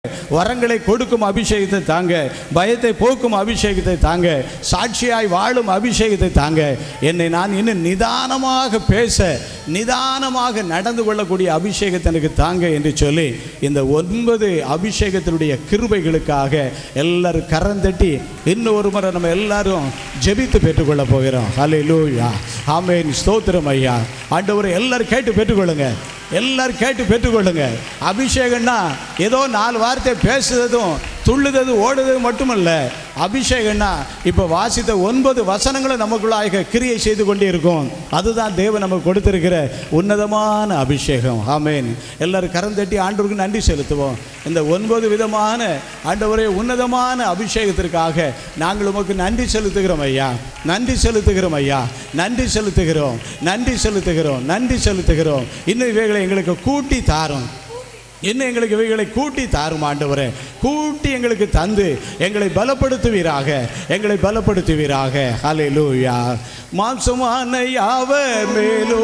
வரங்களை கொடுக்கும் அபிஷேகத்தை தாங்க, பயத்தை போக்கும் அபிஷேகத்தை தாங்க, சாட்சியாய் வாழும் அபிஷேகத்தை தாங்க, என்னை நான் இன்னும் நிதானமாக பேச நிதானமாக நடந்து கொள்ளக்கூடிய அபிஷேகத்தை எனக்கு தாங்க என்று சொல்லி இந்த 9 அபிஷேகத்தினுடைய கிருபைகளுக்காக எல்லாரும் கரந்தட்டி இன்னொரு முறை நம்ம எல்லாரும் ஜெபித்து பெற்றுக்கொள்ள போகிறோம். ஹல்லேலூயா, ஆமென், ஸ்தோத்திரம் ஐயா. ஆண்டவரே எல்லாரும் கேட்டு பெற்றுக்கொள்ளுங்க, எல்லாரும் கேட்டு பெற்றுக்கொள்ளுங்க. அபிஷேகம்னா ஏதோ 4 வார்த்தை பேசுறதும் துள்ளுறது ஓடுறது மட்டுமல்ல. அபிஷேகம்னா இப்போ வாசித்த 9 வசனங்களும் நமக்குள்ளாக கிரியை செய்து கொண்டே இருக்கும். அதுதான் தேவன் நமக்கு கொடுத்திருக்கிற உன்னதமான அபிஷேகம். ஆமென். எல்லாரும் கரந்தட்டி ஆண்டவருக்கு நன்றி செலுத்துவோம். இந்த 9 விதமான ஆண்டவரே உன்னதமான அபிஷேகத்திற்காக நாங்கள் உமக்கு நன்றி செலுத்துகிறோம் ஐயா, நன்றி செலுத்துகிறோம் ஐயா, நன்றி செலுத்துகிறோம், நன்றி செலுத்துகிறோம், நன்றி செலுத்துகிறோம். இன்னும் இவைகளை எங்களுக்கு கூட்டி தாரும், இன்னும் எங்களுக்கு இவைகளை கூட்டி தாரும் ஆண்டவரே. கூட்டி எங்களுக்கு தந்து எங்களை பலப்படுத்துவீராக, எங்களை பலப்படுத்துவீராக. ஹல்லேலூயா. மாம்சமான யாவர் மேலோ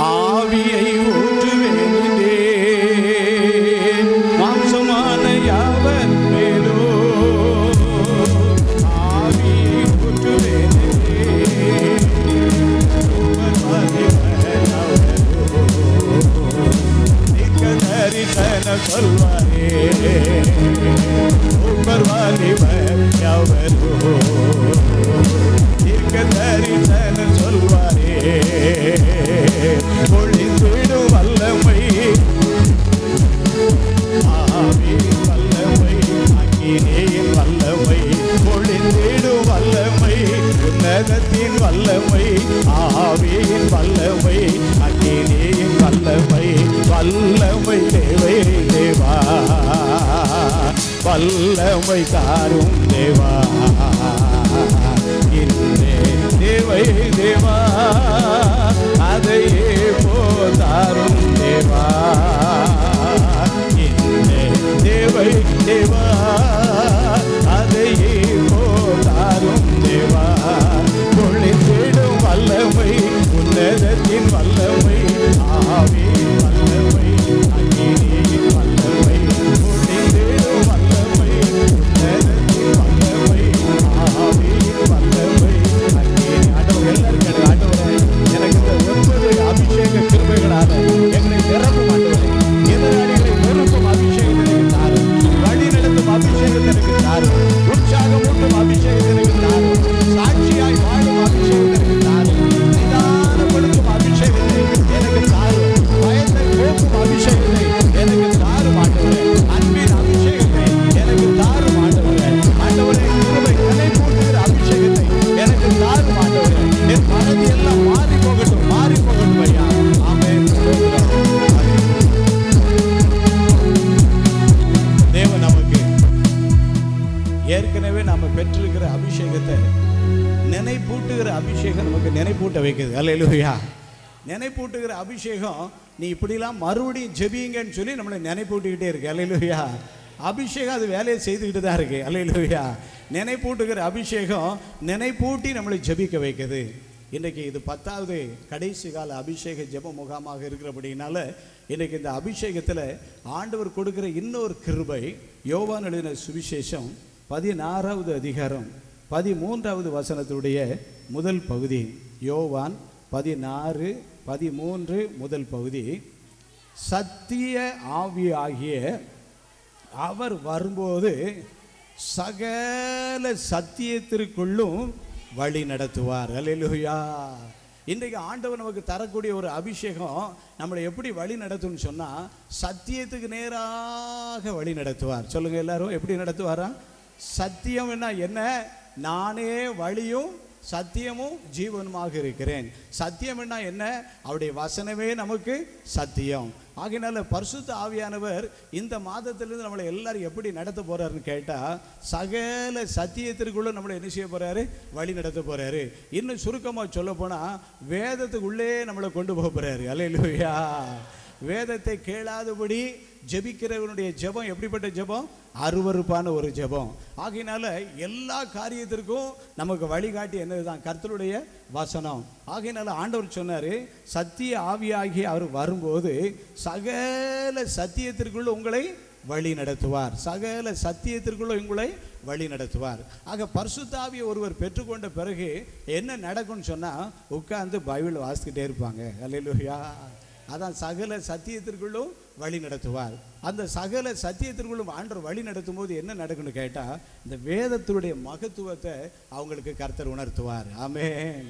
ஆவியை ஊற்றுவேனே, மாம்சமான யாவர் மேலோ ஆவியை ஊற்றுவேனே, சொல்வாரே சொல்வாரே பொழிந்திடும் வல்லமை, ஆவியின் வல்லமை, அக்கினியின் வல்லமை, பொழிந்திடும் வல்லமை, உன்னதத்தின் வல்லமை, ஆவியின் வல்லமை, அக்கினியின் வல்லமை, வல்லமை தேவை தேவா, வல்லமை தாரும் தேவா, இன்றே தேவை தேவா, அதையே போதாரும் தேவா, இன்றே தேவை தேவா, அதையே போதாரும் தேவா, பொழிந்திடும் வல்லமை, உன்னதத்தின் வல்லமை, ஆவியின் வல்லமை, அக்கினியின் வல்லமை, பொழிந்திடும் வல்லமை, உன்னதத்தின் வல்லமை, ஆவியின் வல்லமை, அக்கினி. ஆண்டவர் எல்லாரும் கேட்டு, ஆண்டவரே எனக்கு இந்த 9 அபிஷேக கிருபைகளால எங்களை நிரப்பும் ஆண்டவரே, எதிராளிகளை நிரப்பும் அபிஷேகத்தை எனக்கு தாரும், வழி நடத்தும் அபிஷேகத்தை எனக்கு தாரும், உற்சாகம் ஊட்டும் அபிஷேகத்தை எனக்கு தாரும், சாட்சியாய் வாழும் அபிஷேகத்தை எனக்கு தாரும், நிதானப்படுத்தும் அபிஷேகத்தை எனக்கு தாரும், பயத்தை போக்கும் அபிஷேகத்தை எனக்கு தாரும் ஆண்டவரே, அன்பின் அபிஷேகத்தை எனக்கு தாரும் ஆண்டவரே, ஆண்டவரே கிருபை கலை போட்டுகிற அபிஷேகத்தை எனக்கு தாரும் ஆண்டவரே, என் மனது எல்லாம் மாறி போகட்டும், மாறி போகட்டும் ஐயா. ஆமென். தேவன் நமக்கு ஏற்கனவே நாம பெற்றிருக்கிற அபிஷேகத்தை நினைப்பூட்டுகிற அபிஷேகம் நமக்கு நினைப்பூட்ட வைக்குது. அல்லேலூயா. நினைப்பூட்டுகிற அபிஷேகம் நீ இப்படிலாம் மறுபடியும் ஜெபிங்கன்னு சொல்லி நம்மளை நினைப்பூட்டிக்கிட்டே இருக்கு. அல்லேலூயா. அபிஷேகம் அது வேலையை செய்துக்கிட்டு தான் இருக்கு. அல்லேலூயா. நினைப்பூட்டுகிற அபிஷேகம் நினைப்பூட்டி நம்மளை ஜெபிக்க வைக்குது. இன்றைக்கி இது 10வது கடைசி கால அபிஷேக ஜெப முகாமாக இருக்கிறபடினால இன்றைக்கி இந்த அபிஷேகத்தில் ஆண்டவர் கொடுக்குற இன்னொரு கிருபை, யோவான் எழுதின சுவிசேஷம் 16வது அதிகாரம் 13வது வசனத்துடைய முதல் பகுதி. யோவான் 16:13 முதல் பகுதி. சத்திய ஆவியாகிய அவர் வரும்போது சகல சத்தியத்திற்குள்ளும் வழி நடத்துவார். அல்லேலூயா. இன்றைக்கு ஆண்டவர் நமக்கு தரக்கூடிய ஒரு அபிஷேகம் நம்மளை எப்படி வழி நடத்தும்னு சொன்னால், சத்தியத்துக்கு நேராக வழி நடத்துவார். சொல்லுங்கள் எல்லாரும், எப்படி நடத்துவாரா? சத்தியம் என்ன? நானே வழியும் சத்தியமும் ஜீவனுமாக இருக்கிறேன். சத்தியம் என்ன? அவருடைய வசனமே நமக்கு சத்தியம். ஆகையினால பரிசுத்த ஆவியானவர் இந்த மாதத்திலிருந்து நம்மளை எல்லாரும் எப்படி நடத்த போறாருன்னு கேட்டால், சகல சத்தியத்திற்குள்ள நம்மளை என்ன செய்ய போறாரு? வழி நடத்த போறாரு. இன்னும் சுருக்கமாக சொல்ல போனால் வேதத்துக்குள்ளே நம்மளை கொண்டு போக போறாரு. அல்லேலூயா. வேதத்தை கேளாதபடி ஜெபிக்கிறவனுடைய ஜெபம் எப்படிப்பட்ட ஜெபம்? அருவருப்பான ஒரு ஜெபம். ஆகையினால எல்லா காரியத்திற்கும் நமக்கு வழிகாட்டி என்னதுதான்? கர்த்தருடைய வசனம். ஆகையினால ஆண்டவர் சொன்னார், சத்திய ஆவியாகி அவர் வரும்போது சகல சத்தியத்திற்குள்ள உங்களை வழி நடத்துவார், சகல சத்தியத்திற்குள்ள உங்களை வழி நடத்துவார். ஆக பரிசுத்த ஆவியை ஒருவர் பெற்றுக்கொண்ட பிறகு என்ன நடக்கும்னு சொன்னால், உட்கார்ந்து பைபிள் வாசிக்கிட்டே இருப்பாங்க. அல்லேலூயா. அதான் சகல சத்தியத்திற்குள்ளும் வழி நடத்துவார். அந்த சகல சத்தியத்திற்குள்ளும் ஆண்டவர் வழி நடத்தும் போது என்ன நடக்குன்னு கேட்டால், இந்த வேதத்தினுடைய மகத்துவத்தை அவங்களுக்கு கர்த்தர் உணர்த்துவார். ஆமென்.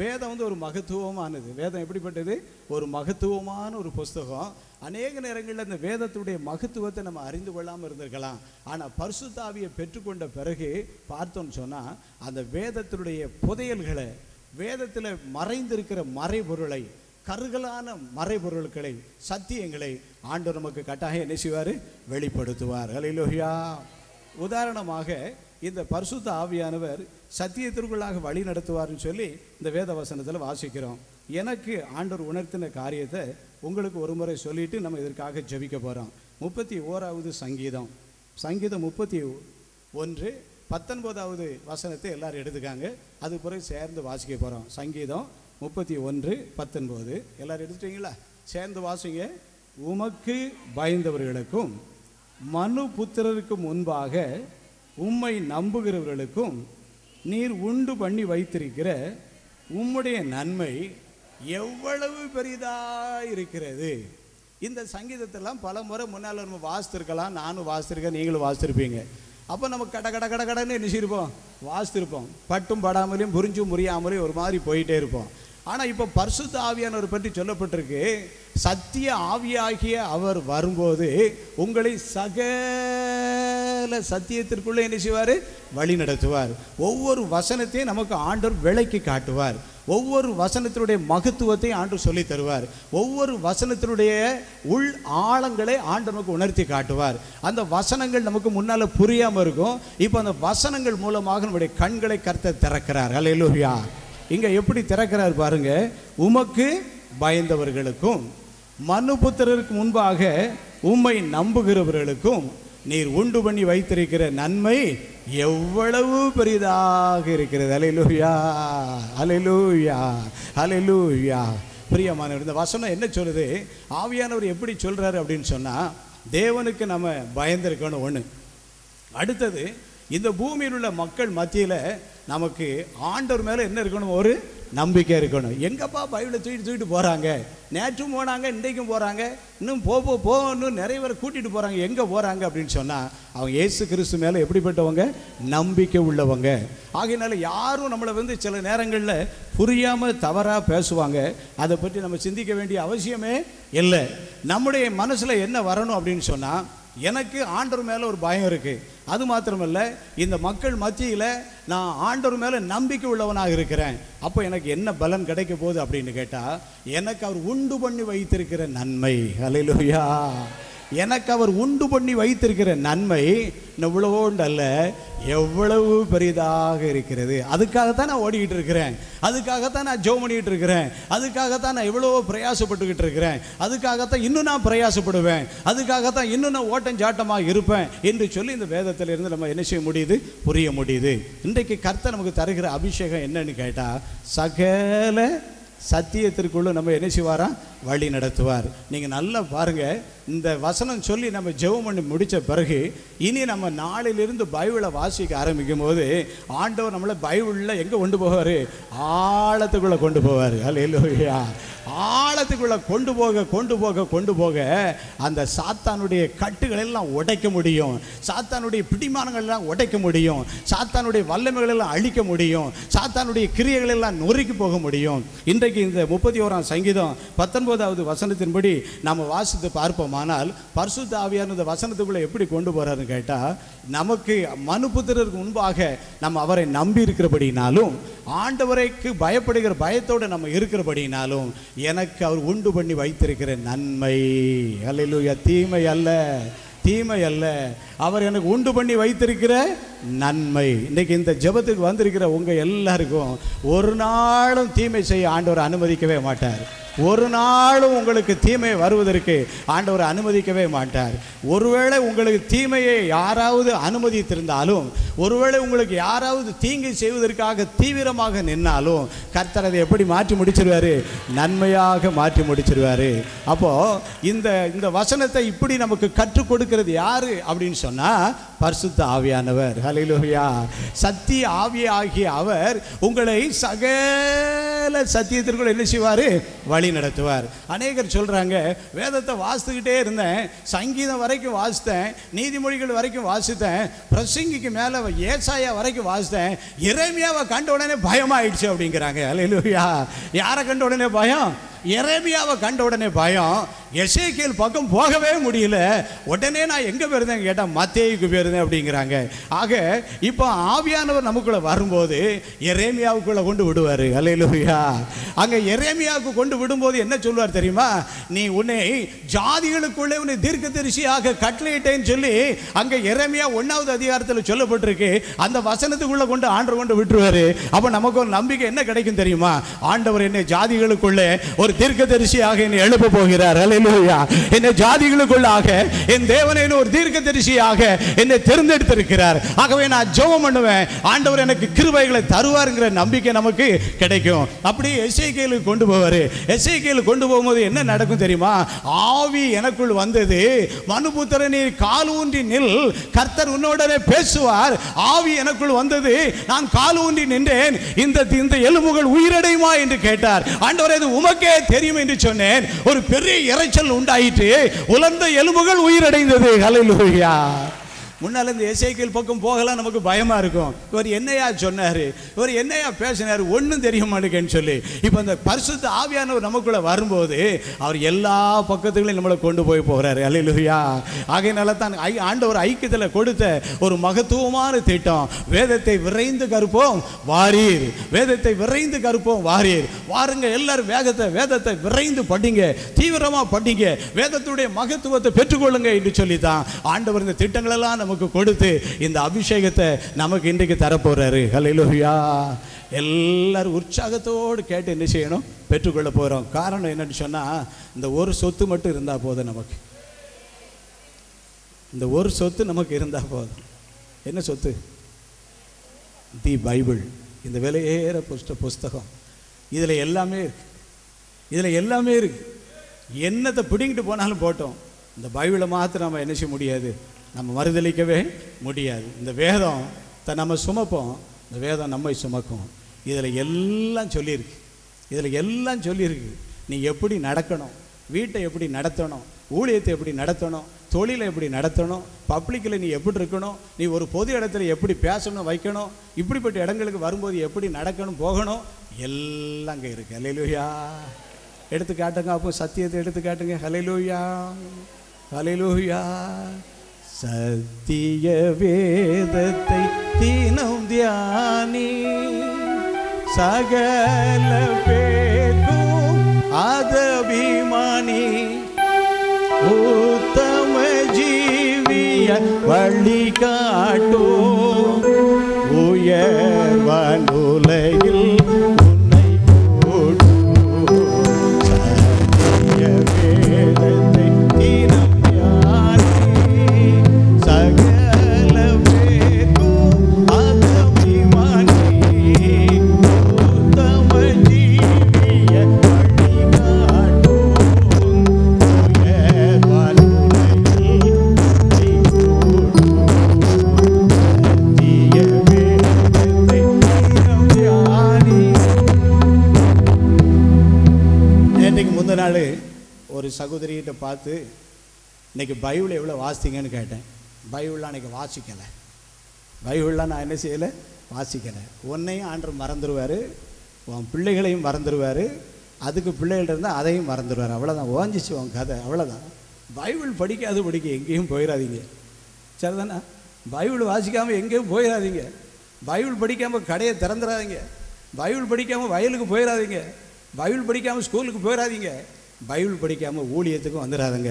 வேதம் ஒரு மகத்துவமானது. வேதம் எப்படிப்பட்டது? ஒரு மகத்துவமான ஒரு புஸ்தகம். அநேக நேரங்களில் இந்த வேதத்துடைய மகத்துவத்தை நம்ம அறிந்து கொள்ளாமல் இருந்திருக்கலாம். ஆனால் பரிசுத்த ஆவியை பெற்றுக்கொண்ட பிறகு பார்த்தோன்னு சொன்னால், அந்த வேதத்தினுடைய புதையல்களை, வேதத்தில் மறைந்திருக்கிற மறைபொருளை, கருகலான மறைபொருட்களை, சத்தியங்களை ஆண்டவர் நமக்கு கட்டாயம் என்ன செய்வார்? வெளிப்படுத்துவார். அல்லேலூயா. உதாரணமாக இந்த பரிசுத்த ஆவியானவர் சத்தியத்திற்குள்ளாக வழி நடத்துவார்னு சொல்லி இந்த வேத வசனத்தில் வாசிக்கிறோம். எனக்கு ஆண்டவர் உணர்த்தின காரியத்தை உங்களுக்கு ஒரு முறை சொல்லிட்டு நம்ம இதற்காக ஜெபிக்க போகிறோம். 31வது சங்கீதம் 31 19வது வசனத்தை எல்லாரும் எடுத்துக்காங்க. அது பிறகு சேர்ந்து வாசிக்க போகிறோம். சங்கீதம் 31 19 எல்லாரும் எடுத்துட்டீங்களா? சேர்ந்து வாசிங்க. உமக்கு பயந்தவர்களுக்கும் மனு புத்திரருக்கு முன்பாக உம்மை நம்புகிறவர்களுக்கும் நீர் உண்டு பண்ணி வைத்திருக்கிற உம்முடைய நன்மை எவ்வளவு பெரிதாக இருக்கிறது. இந்த சங்கீதத்தெல்லாம் பல முறை முன்னால் நம்ம வாசித்திருக்கலாம். நானும் வாசித்திருக்கேன், நீங்களும் வாசித்திருப்பீங்க. அப்போ நம்ம கடன்னு என்ன செய்யிருப்போம்? வாசித்திருப்போம். பட்டும் படாமலையும் புரிஞ்சும் புரியாமலையும் ஒரு மாதிரி போயிட்டே இருப்போம். ஆனால் இப்போ பரிசுத்த ஆவியானவர் பற்றி சொல்லப்பட்டிருக்கு, சத்திய ஆவியாகிய அவர் வரும்போது உங்களை சகல சத்தியத்திற்குள்ளே என்ன செய்வார்? வழி நடத்துவார். ஒவ்வொரு வசனத்தையும் நமக்கு ஆண்டவர் விளக்கி காட்டுவார். ஒவ்வொரு வசனத்தினுடைய மகத்துவத்தை ஆண்டவர் சொல்லி தருவார். ஒவ்வொரு வசனத்தினுடைய உள் ஆழங்களை ஆண்டவர் நமக்கு உணர்த்தி காட்டுவார். அந்த வசனங்கள் நமக்கு முன்னால் புரியாமல் இருக்கும். இப்போ அந்த வசனங்கள் மூலமாக நம்முடைய கண்களை கர்த்தர் திறக்கிறார். அல்லேலூயா. இங்கே எப்படி திறக்கிறார் பாருங்க. உமக்கு பயந்தவர்களுக்கும் மனுபுத்திரருக்கு முன்பாக உம்மை நம்புகிறவர்களுக்கும் நீர் உண்டு பண்ணி வைத்திருக்கிற நன்மை எவ்வளவு பெரிதாக இருக்கிறது. அல்லேலூயா, அல்லேலூயா, அல்லேலூயா. பிரியமானவர், இந்த வசனம் என்ன சொல்லுது? ஆவியானவர் எப்படி சொல்றாரு அப்படின்னு சொன்னால், தேவனுக்கு நம்ம பயந்திருக்கணும் ஒன்று. அடுத்தது, இந்த பூமியில் உள்ள மக்கள் மத்தியில் நமக்கு ஆண்டவர் மேலே என்ன இருக்கணும்? ஒரு நம்பிக்கை இருக்கணும். எங்கப்பா பைபிளை தூக்கிட்டு போகிறாங்க? நேற்றும் போனாங்க, இன்றைக்கும் போகிறாங்க, இன்னும் இன்னும் நிறைய பேர் கூட்டிகிட்டு போகிறாங்க. எங்கே போகிறாங்க அப்படின்னு சொன்னால், அவங்க இயேசு கிறிஸ்து மேலே எப்படிப்பட்டவங்க? நம்பிக்கை உள்ளவங்க. ஆகையினால யாரும் நம்மளை சில நேரங்களில் புரியாமல் தவறாக பேசுவாங்க. அதை பற்றி நம்ம சிந்திக்க வேண்டிய அவசியமே இல்லை. நம்முடைய மனசில் என்ன வரணும் அப்படின்னு சொன்னால், எனக்கு ஆண்டவர் மேலே ஒரு பயம் இருக்குது. அது மாத்திரமல்ல, இந்த மக்கள் மத்தியில் நான் ஆண்டவர் மேலே நம்பிக்கை உள்ளவனாக இருக்கிறேன். அப்போ எனக்கு என்ன பலன் கிடைக்க போகுது அப்படின்னு கேட்டால், எனக்கு அவர் உண்டு பண்ணி வைத்திருக்கிற நன்மை. அல்லேலூயா. எனக்கு அவர் உண்டு பண்ணி வைத்திருக்கிற நன்மை இவ்வளவோண்டு அல்ல, எவ்வளவு பெரிதாக இருக்கிறது. அதுக்காகத்தான் நான் ஓடிக்கிட்டு இருக்கிறேன். அதுக்காகத்தான் நான் ஜெபம் பண்ணிக்கிட்டு இருக்கிறேன். அதுக்காகத்தான் நான் எவ்வளவோ பிரயாசப்பட்டுக்கிட்டு இருக்கிறேன். அதுக்காகத்தான் இன்னும் நான் பிரயாசப்படுவேன். அதுக்காகத்தான் இன்னும் நான் ஓட்டஞ்சாட்டமாக இருப்பேன் என்று சொல்லி இந்த வேதத்திலிருந்து நம்ம என்ன செய்ய முடியுது? புரிய முடியுது. இன்றைக்கு கர்த்தர் நமக்கு தருகிற அபிஷேகம் என்னன்னு கேட்டால், சகல சத்தியத்திற்குள்ள நம்ம என்ன செய்வாரா? வழி நடத்துவார். நீங்கள் நல்லா பாருங்கள். இந்த வசனம் சொல்லி நம்ம ஜெபம் பண்ணி முடித்த பிறகு இனி நம்ம நாளிலிருந்து பைபிளை வாசிக்க ஆரம்பிக்கும் போது ஆண்டவர் நம்மளை பைபிளில் எங்கே கொண்டு போவார்? ஆழத்துக்குள்ளே கொண்டு போவார். அல்லேலூயா. ஆழத்துக்குள்ளே கொண்டு போக அந்த சாத்தானுடைய கட்டுகள் எல்லாம் உடைக்க முடியும். சாத்தானுடைய பிடிமானங்கள் எல்லாம் உடைக்க முடியும். சாத்தானுடைய வல்லமைகள் எல்லாம் அழிக்க முடியும். சாத்தானுடைய கிரியைகள் எல்லாம் நொறுக்கி போக முடியும். இன்றைக்கு இந்த 31ஆம் சங்கீதம் 19வது வசனத்தின்படி நாம் வாசித்து பார்ப்போமானால், பரிசுத்த ஆவியானவர் இந்த வசனத்துக்குள்ளே எப்படி கொண்டு போகிறாருன்னு கேட்டால், நமக்கு மனுபுத்திரருக்கு முன்பாக நம்ம அவரை நம்பி இருக்கிறபடினாலும், ஆண்டவரைக்கு பயப்படுகிற பயத்தோடு நம்ம இருக்கிறபடினாலும், எனக்கு அவர் உண்டு பண்ணி வைத்திருக்கிற நன்மை, அல்லேலூயா, தீமை அல்ல, தீமை அல்ல, அவர் எனக்கு உண்டு பண்ணி வைத்திருக்கிற நன்மை. இன்றைக்கி இந்த ஜெபத்துக்கு வந்திருக்கிற உங்கள் எல்லாருக்கும் ஒரு நாளும் தீமை செய்ய ஆண்டவர் அனுமதிக்கவே மாட்டார். ஒரு நாளும் உங்களுக்கு தீமை வருவதற்கு ஆண்டவர் அனுமதிக்கவே மாட்டார். ஒருவேளை உங்களுக்கு தீமையை யாராவது அனுமதித்திருந்தாலும், ஒருவேளை உங்களுக்கு யாராவது தீங்கு செய்வதற்காக தீவிரமாக நின்னாலும் கர்த்தர் அதை எப்படி மாற்றி முடிச்சிருவாரு? நன்மையாக மாற்றி முடிச்சிருவாரு. அப்போ இந்த வசனத்தை இப்படி நமக்கு கற்றுக் கொடுக்கிறது யாரு அப்படின்னு சொன்னா பரிசுத்த ஆவியானவர். ஹல்லேலூயா. சத்திய ஆவியாகிய அவர் உங்களை சகல சத்தியத்திற்குள் என்ன செய்வாரு? வழி நடத்துவார். அநேகர் சொல்றாங்க, வேதத்தை வாசித்துக்கிட்டே இருந்தேன், சங்கீதம் வரைக்கும் வாசித்தேன், நீதிமொழிகள் வரைக்கும் வாசித்தேன், பிரசங்கிக்கு மேல ஏசாயா வரைக்கும் வாசித்தேன், எரேமியாவை கண்ட உடனே பயமாயிடுச்சு அப்படிங்கிறாங்க. ஹல்லேலூயா. யாரை கண்ட உடனே பயம்? எரேமியாவை கண்ட உடனே பயம். எசேக்கியேல் பக்கம் போகவே முடியல. உடனே நான் எங்கே போயிருந்தேன் கேட்டால் மத்தேயுக்கு போயிருந்தேன் அப்படிங்கிறாங்க. ஆக இப்போ ஆவியானவர் நமக்குள்ளே வரும்போது எரேமியாவுக்குள்ளே கொண்டு விடுவார். அல்லேலூயா. அங்கே எரேமியாவுக்கு கொண்டு விடும்போது என்ன சொல்லுவார் தெரியுமா? நீ உன்னை ஜாதிகளுக்குள்ளே உன்னை தீர்க்கதரிசியாக கட்டளையிட்டேன்னு சொல்லி அங்கே எரேமியா 1வது அதிகாரத்தில் சொல்லப்பட்டிருக்கு. அந்த வசனத்துக்குள்ளே கொண்டு ஆண்டவர் கொண்டு விட்டுருவார். அப்போ நமக்கு ஒரு நம்பிக்கை என்ன கிடைக்கும் தெரியுமா? ஆண்டவர் என்னை ஜாதிகளுக்குள்ளே ஒரு தீர்க்கதரிசியாக என்னை எழுப்ப போகிறார். அல்லேலூயா. என்னை ஜாதிகளுக்குள்ளாக என் தேவனை ஒரு தீர்க்கதரிசியாக என்னை தேர்ந்தெடுத்திருக்கிறார். ஆகவே நான் ஜெபம் பண்ணுவேன், ஆண்டவர் எனக்கு கிருபைகளை தருவாருங்கிற நம்பிக்கை நமக்கு கிடைக்கும். அப்படி எசேக்கியேலுக்கு கொண்டு போவாரு. எசேக்கியேலுக்கு கொண்டு போகும்போது என்ன நடக்கும் தெரியுமா? ஆவி எனக்குள் வந்தது, மனுபுத்திரனே கால் ஊன்றி நில், கர்த்தர் உன்னோடனே பேசுவார். ஆவி எனக்குள் வந்தது, நான் கால் ஊன்றி நின்றேன், இந்த எலும்புகள் உயிரடையுமா என்று கேட்டார். ஆண்டவரே இது உமக்கே தெரியும் என்று சொன்னேன். ஒரு பெரிய இரைச்சல் உண்டாயிற்று, உலர்ந்த எலும்புகள் உயிரடைந்தது. ஹல்லேலூயா. முன்னால் இந்த எசேக்கியேல் பக்கம் போகலாம் நமக்கு பயமா இருக்கும். இவர் என்னையா சொன்னாரு, இவர் என்னையா பேசினாரு, ஒன்றும் தெரிய மாட்டேங்கன்னு சொல்லி. இப்போ இந்த பரிசுத்த ஆவியானவர் நமக்குள்ள வரும்போது அவர் எல்லா பக்கத்துகளையும் நம்மளை கொண்டு போய் போகிறாரு. அல்லேலூயா. ஆகையினால தான் ஆண்டவர் ஐக்கியத்தில் கொடுத்த ஒரு மகத்துவமான திட்டம், வேதத்தை விரைந்து கற்போம் வாரீர், வேதத்தை விரைந்து கற்போம் வாரீர். வாருங்க எல்லாரும் வேதத்தை விரைந்து படிங்க, தீவிரமா படிங்க, வேதத்துடைய மகத்துவத்தை பெற்றுக்கொள்ளுங்க என்று சொல்லித்தான் ஆண்டவர் இந்த திட்டங்கள் எல்லாம் நமக்கு கொடுத்து இந்த அபிஷேகத்தை நமக்கு இன்றைக்கு தரப்போறாரு. ஹல்லேலூயா. எல்லாரும் உற்சாகத்தோடு கேட்டு என்ன செய்யணும்? பெற்றுக்கொள்ள போறோம். காரணம் என்னன்னு சொன்னா, இந்த ஒரு சொத்து மட்டும் இருந்தா போதும் நமக்கு. இந்த ஒரு சொத்து நமக்கு இருந்தா போதும். என்ன சொத்து? தி பைபிள். இந்த விலையேற புஸ்தகம். இதுல எல்லாமே இருக்கு. இதுல எல்லாமே இருக்கு. என்னத்தை பிடிங்கிட்டு போனாலும் போட்டோம், இந்த பைபிளை மாத்திரம் நம்ம என்ன செய்ய முடியாது? நம்ம மறுதளிக்கவே முடியாது. இந்த வேதம் நம்ம சுமப்போம், இந்த வேதம் நம்மை சுமக்கும். இதில் எல்லாம் சொல்லியிருக்கு. இதில் எல்லாம் சொல்லியிருக்கு. நீ எப்படி நடக்கணும், வீட்டை எப்படி நடத்தணும், ஊழியத்தை எப்படி நடத்தணும், தொழிலை எப்படி நடத்தணும், பப்ளிக்கில் நீ எப்படி இருக்கணும், நீ ஒரு பொது இடத்துல எப்படி பேசணும் வைக்கணும், இப்படிப்பட்ட இடங்களுக்கு வரும்போது எப்படி நடக்கணும் போகணும், எல்லாம் அங்கே இருக்கு. ஹல்லேலூயா. எடுத்து காட்டுங்க, அப்போ சத்தியத்தை எடுத்து காட்டுங்க. ஹல்லேலூயா. ஹல்லேலூயா. சத்திய வேதத்தை தினம் தியானி, சகல பேர்க்கும் அதபிமானி, உத்தம ஜீவிய வழி காட்டோ, உயர்வான் உலகில் உன்னை போடு. சத்திய வேதத்தை தினம் ஒரு சகோதரிகிட்ட பார்த்து, இன்னைக்கு பைபிள் எவ்வளோ வாசித்தீங்கன்னு கேட்டேன். பைபிள்லாம் அன்றைக்கி வாசிக்கலை. பைபிள்லாம் நான் என்ன செய்யலை? வாசிக்கலை. உன்னையும் ஆண்டவர் மறந்துடுவார், உன் பிள்ளைகளையும் மறந்துடுவார், அதுக்கு பிள்ளைகள் இருந்தால் அதையும் மறந்துடுவார். அவ்வளோதான், ஓஞ்சிச்சு உன் கதை, அவ்வளோதான். பைபிள் படிக்க எங்கேயும் போயிடாதீங்க. சரிதானே? பைபிள் வாசிக்காமல் எங்கேயும் போயிடாதீங்க. பைபிள் படிக்காமல் கடையை திறந்துடாதீங்க. பைபிள் படிக்காமல் வயலுக்கு போயிடாதீங்க. பைபிள் படிக்காமல் ஸ்கூலுக்கு போயிடாதீங்க. பைபிள் படிக்காமல் ஊழியத்துக்கும் வந்துடாதுங்க.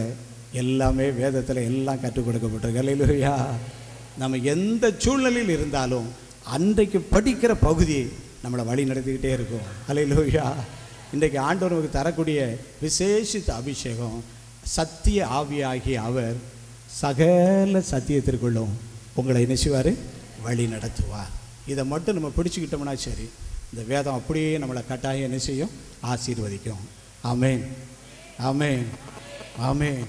எல்லாமே வேதத்தில் எல்லாம் கற்றுக் கொடுக்கப்பட்டிருக்கு. அல்லேலூயா. நம்ம எந்த சூழ்நிலையில் இருந்தாலும் அன்றைக்கு படிக்கிற பகுதி நம்மளை வழி நடத்திக்கிட்டே இருக்கும். அல்லேலூயா. இன்றைக்கு ஆண்டவர் நமக்கு தரக்கூடிய விசேஷித்த அபிஷேகம், சத்திய ஆவியாகிய அவர் சகல சத்தியத்திற்குள்ளும் உங்களை என்ன செய்வார்? வழி நடத்துவார். இதை மட்டும் நம்ம பிடிச்சிக்கிட்டோம்னா சரி, இந்த வேதம் அப்படியே நம்மளை கட்டாயம் என்ன செய்யும்? ஆசீர்வதிக்கும். ஆமேன், ஆமேன், ஆமேன்.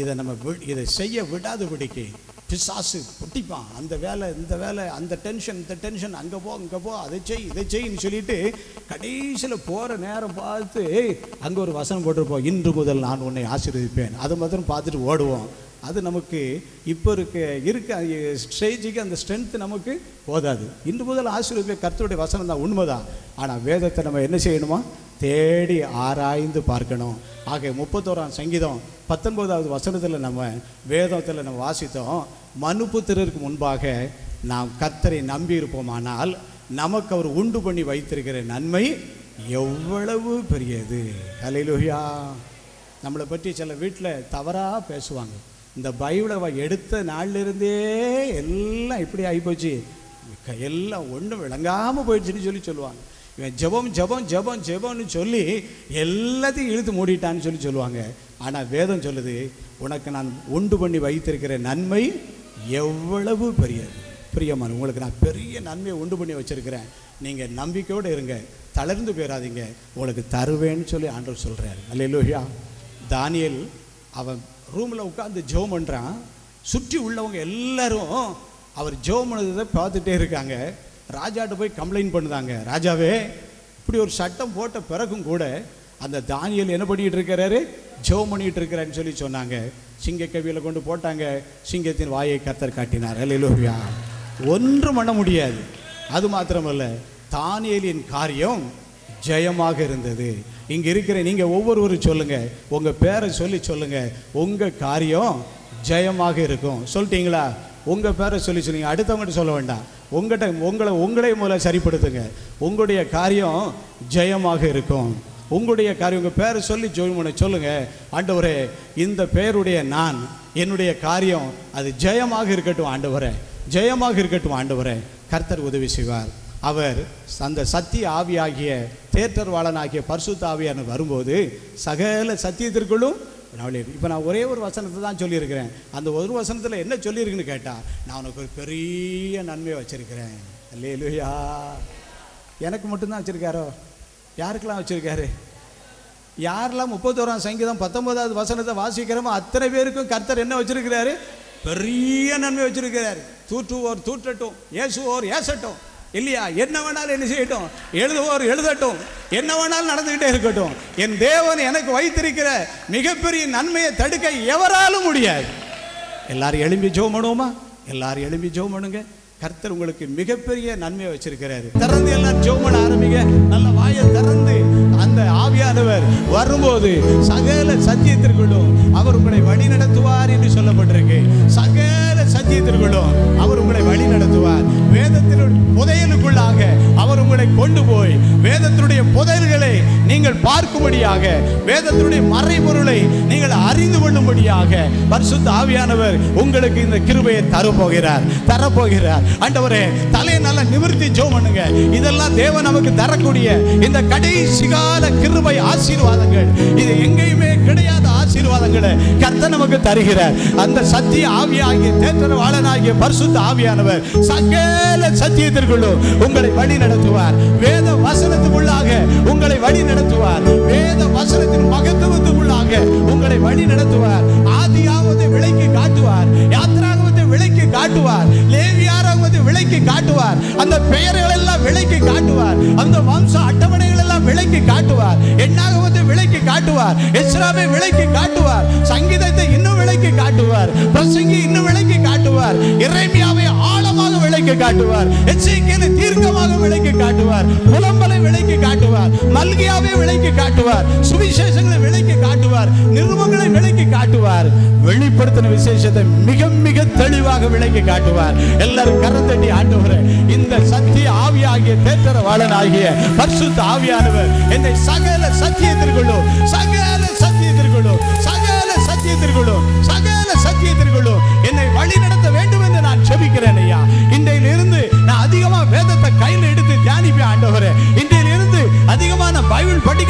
இதை நம்ம இதை செய்ய விடாதபடிக்கு பிசாசு பிடிப்பான். அந்த வேலை, இந்த வேலை, அந்த டென்ஷன், இந்த டென்ஷன், அங்கே போ, இங்கே போ, அதை செய், இதை செய்ன்னு சொல்லிட்டு கடைசியில் போகிற நேரம் பார்த்து அங்கே ஒரு வசனம் போட்டிருப்போம், இன்று முதல் நான் உன்னை ஆசீர்வதிப்பேன். அதை மாத்திரம் பார்த்துட்டு ஓடுவோம். அது நமக்கு இப்போ இருக்க ஸ்டேஜுக்கு அந்த ஸ்ட்ரென்த்து நமக்கு போதாது. இன்று முதல் ஆசீர்வதிப்பேன் கர்த்தருடைய வசனம் தான், உண்மைதான். ஆனால் வேதத்தை நம்ம என்ன செய்யணுமா? தேடி ஆராய்ந்து பார்க்கணும். ஆக 31ஆம் சங்கீதம் 19வது வசனத்தில் நம்ம வேதத்தில் நம்ம வாசித்தோம், மனுபுத்திரருக்கு முன்பாக நாம் கர்த்தரை நம்பி இருப்போமானால் நமக்கு அவர் உண்டு பண்ணி வைத்திருக்கிற நன்மை எவ்வளவு பெரியது. அல்லேலூயா. நம்மளை பற்றி சில வீட்டில் தவறாக பேசுவாங்க. இந்த பைபிளை எடுத்த நாளிலிருந்தே எல்லாம் இப்படி ஆகிப்போச்சு, எல்லாம் ஒன்றும் விளங்காமல் போயிடுச்சுன்னு சொல்லுவாங்க. இவன் ஜெபம் ஜெபம் ஜெபம் ஜெபம்னு சொல்லி எல்லாத்தையும் இழுத்து மூடிட்டான்னு சொல்லுவாங்க. ஆனால் வேதம் சொல்லுது, உனக்கு நான் உண்டு பண்ணி வைத்திருக்கிற நன்மை எவ்வளவு பெரியது. பிரியமான, உங்களுக்கு நான் பெரிய நன்மையை உண்டு பண்ணி வச்சிருக்கிறேன், நீங்கள் நம்பிக்கையோடு இருங்க, தளர்ந்து போயிடாதீங்க, உங்களுக்கு தருவேன்னு சொல்லி ஆண்டவர் சொல்கிறார். அல்லேலூயா. தானியேல் அவன் ரூமில் உட்காந்து ஜெபம் பண்ணுறான். சுற்றி உள்ளவங்க எல்லாரும் அவர் ஜெபம் பண்ணதை பார்த்துட்டே இருக்காங்க. ராஜாட்ட போய் கம்ப்ளைண்ட் பண்ணுதாங்க, ராஜாவே இப்படி ஒரு சட்டம் போட்ட பிறகும் கூட அந்த தானியேல் என்ன பண்ணிகிட்டு இருக்கிறாரு? ஜெபம் பண்ணிகிட்டு இருக்கிறான்னு சொல்லி சொன்னாங்க. சிங்கக்கவியில் கொண்டு போட்டாங்க. சிங்கத்தின் வாயை கர்த்தர் காட்டினார். அல்லேலூயா. ஒன்றும் பண்ண முடியாது. அது மாத்திரமல்ல, தானியேலின் காரியம் ஜெயமாக இருந்தது. இங்கே இருக்கிற நீங்கள் ஒவ்வொருவரும் சொல்லுங்கள், உங்கள் பேரை சொல்லி சொல்லுங்கள், உங்கள் காரியம் ஜெயமாக இருக்கும். சொல்லிட்டீங்களா? உங்கள் பேரை சொல்லி சொல்லுங்க, அடுத்தவங்ககிட்ட சொல்ல வேண்டாம். உங்களை முதல்ல சரிப்படுத்துங்க. உங்களுடைய காரியம் ஜெயமாக இருக்கும். உங்களுடைய காரியம் உங்கள் பேரை சொல்லி சொல்லுங்கள், ஆண்டவரே இந்த பேருடைய நான், என்னுடைய காரியம் அது ஜெயமாக இருக்கட்டும் ஆண்டவரே, ஜெயமாக இருக்கட்டும் ஆண்டவரே. கர்த்தர் உதவி செய்வார். அவர் அந்த சத்திய ஆவியாகிய தேற்றர்வாளனாகிய பரிசுத்த ஆவியானவர் வரும்போது சகல சத்தியத்திற்குள்ளும் இப்போ நான் ஒரே ஒரு வசனத்தை தான் சொல்லியிருக்கிறேன். அந்த ஒரு வசனத்தில் என்ன சொல்லியிருக்குன்னு கேட்டால், நான் உனக்கு ஒரு பெரிய நன்மையை வச்சுருக்கிறேன். அல்லேலூயா. எனக்கு மட்டும்தான் வச்சுருக்காரோ? யாருக்கெல்லாம் வச்சுருக்காரு? யாரெல்லாம் 31ஆம் சங்கீதம் 19வது வசனத்தை வாசிக்கிறோமோ அத்தனை பேருக்கும் கர்த்தர் என்ன வச்சுருக்கிறாரு? பெரிய நன்மை வச்சுருக்கிறாரு. தூற்றுவோர் தூற்றட்டும், ஏசுவோர் ஏசட்டும், இல்லையா? என்ன வேணாலும் என்ன செய்யட்டும், எழுதுவோர் எழுதட்டும், என்ன வேணாலும் நடந்துக்கிட்டே இருக்கட்டும். என் தேவன் எனக்கு வைத்திருக்கிற மிகப்பெரிய நன்மையை தடுக்க எவராலும் முடியாது. எல்லாரும் எழும்பி ஜெபம் பண்ணுவோமா? எல்லாரும் எழும்பி ஜெபம் பண்ணுங்க. கர்த்தர் உங்களுக்கு மிகப்பெரிய நன்மையை வச்சிருக்கிறாரு. திறந்து எல்லாரும் ஜெபம் பண்ண ஆரம்பிங்க. நல்ல வாயை திறந்து அந்த ஆவியானவர் வரும்போது சகல சத்தியத்திற்குள்ளும் அவர் உங்களை வழி நடத்துவார் என்று சொல்லப்பட்டிருக்கு. சகல சத்தியத்திற்குள்ளும் அவர் உங்களை வழி நடத்துவார். வேதத்தின் புதையலுக்குள்ளாக அவர் உங்களை கொண்டு போய் வேதத்தினுடைய புதையல்களை நீங்கள் பார்க்கும்படியாக, வேதத்தினுடைய மறைபொருளை நீங்கள் அறிந்து கொள்ளும்படியாக பரிசுத்த ஆவியானவர் உங்களுக்கு இந்த கிருபையை தரப்போகிறார். ஆண்டவரே, தலையை நல்லா நிமிர்த்தி ஜெபம் பண்ணுங்க. இதெல்லாம் தேவன் நமக்கு தரக்கூடிய இந்த கடைசி கால கிருபை ஆசீர்வாதங்கள். இது எங்கேயுமே கிடையாத ஆசீர்வாதங்களை கர்த்தர் நமக்கு தருகிறார். அந்த சத்திய ஆவியாகிய தேற்றரவாளனாகிய பரிசுத்த ஆவியானவர் சகல சத்தியத்திற்குள்ளும் உங்களை வழி நடத்துவார். வேத வசனத்துக்குள்ளாக உங்களை வழி நடத்துவார். வேத வசனத்தின் மகத்துவத்துக்குள்ளாக உங்களை வழி நடத்துவார். ஆதியாகமத்தை விளக்கி காட்டுவார். யாத்திராகமத்தை விளக்கி காட்டுவார். லேவியராகமத்தை விளக்கி காட்டுவார். அந்த பெயர்கள் எல்லாம் விளக்கி காட்டுவார். அந்த வம்ச அட்டவணைகள் எல்லாம் விளக்கி காட்டுவார். எண்ணாகமத்தை விளக்கி காட்டுவார். எஸ்ராவை விளக்கி காட்டுவார். சங்கீதத்தை இன்னும் விளக்கி காட்டுவார். பிரசங்கி இன்னும் விளக்கி காட்டுவார். எரேமியாவை ஆழமாக விளக்கி காட்டுவார். எசேக்கியேலை தீர்க்கமாக விளக்கி காட்டுவார். புலம்பலை விளக்கி காட்டுவார். மல்கியாவை விளக்கி காட்டுவார். சுவிசேஷங்களை விளக்கி காட்டுவார். நிருபங்களை விளக்கி காட்டுவார். வெளிப்படுத்தின விசேஷத்தை மிக மிக தெளிவாக விளக்கி காட்டுவார். எல்லாரும் கரந்தட்டி, ஆண்டவரே, இந்த சத்திய ஆவியாகிய தேற்றரவாளனாகிய பரிசுத்த ஆவியானவர் என்னை சகல சத்தியத்திற்குள்ளும் என்னை வழி நடத்த வேண்டும் என்று நான் ஜெபிக்கிறேன் ஐயா. இன்றையிலிருந்து நான் அதிகமாக வேதத்தை கையில் எடுத்து தியானிப்பேன் ஆண்டவரே. இன்றையிலிருந்து அதிகமாக நான் பைபிள் படிக்க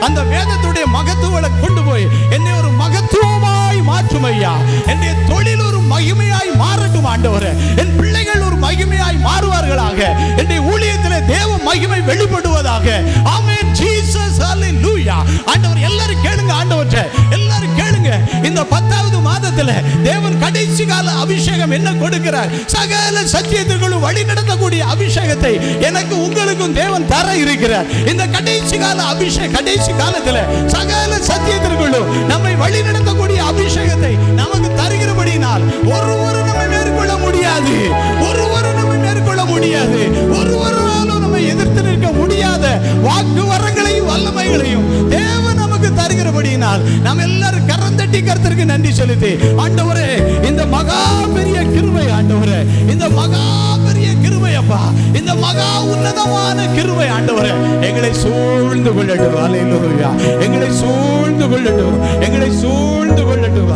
அந்த வேதத்துடைய மகத்துவங்களை கொண்டு போய் என்னை ஒரு மகத்துவமாய் மாற்றும் ஐயா. என்னுடைய தொழில் ஒரு மகிமையாய் மாறட்டும் ஆண்டவரே. என் பிள்ளைகள் ஒரு மகிமையாய் மாறுவார்களாக. என்னுடைய ஊழியத்திலே தேவ மகிமை வெளிப்படுவதாக. ஆமென் ஜீசஸ் ஹalleluya. ஆண்டவர் எல்லாரும் கேளுங்க, ஆண்டவரே எல்லாரும் கேளுங்க. இந்த 10வது மாதத்திலே தேவன் கடைசி கால அபிஷேகம் என்ன கொடுக்கிறார்? சகல சத்தியத்திற்குள்ளும் வழி நடத்தக்கூடிய அபிஷேகத்தை எனக்கு உங்களுக்கும் தேவன் தர இருக்கிறார். இந்த கடைசி கால அபிஷேகம், கடைசி காலத்திலே சகல சத்தியத்திற்குள்ளும் நம்மை வழி நடத்தக்கூடிய அபிஷேகத்தை நமக்கு தருகிறபடியினால் ஒருவரும் நம்மை மேற்கொள்ள முடியாது, ஒருவரும் நம்மை மேற்கொள்ள முடியாது, ஒருவராலும் நம்மை எதிர்த்து நிற்க முடியாத வாக்கு வரங்களையும் வல்லமைகளையும் தேவன் நமக்கு தருகிறபடியினால் நாம் எல்லாரும் கரந்தட்டி கர்த்தருக்கு நன்றி செலுத்தி, ஆண்டவரே இந்த மகா பெரிய கிருபை, ஆண்டவரே இந்த மகா பெரிய கிருபை அப்பா, இந்த மகா உன்னதமான கிருபை ஆண்டவரே எங்களை சூழ்ந்து கொள்ளட்டும். ஹல்லேலூயா. எங்களை சூழ்ந்து கொள்ளட்டும், எங்களை சூழ்ந்து கொள்ளட்டும்.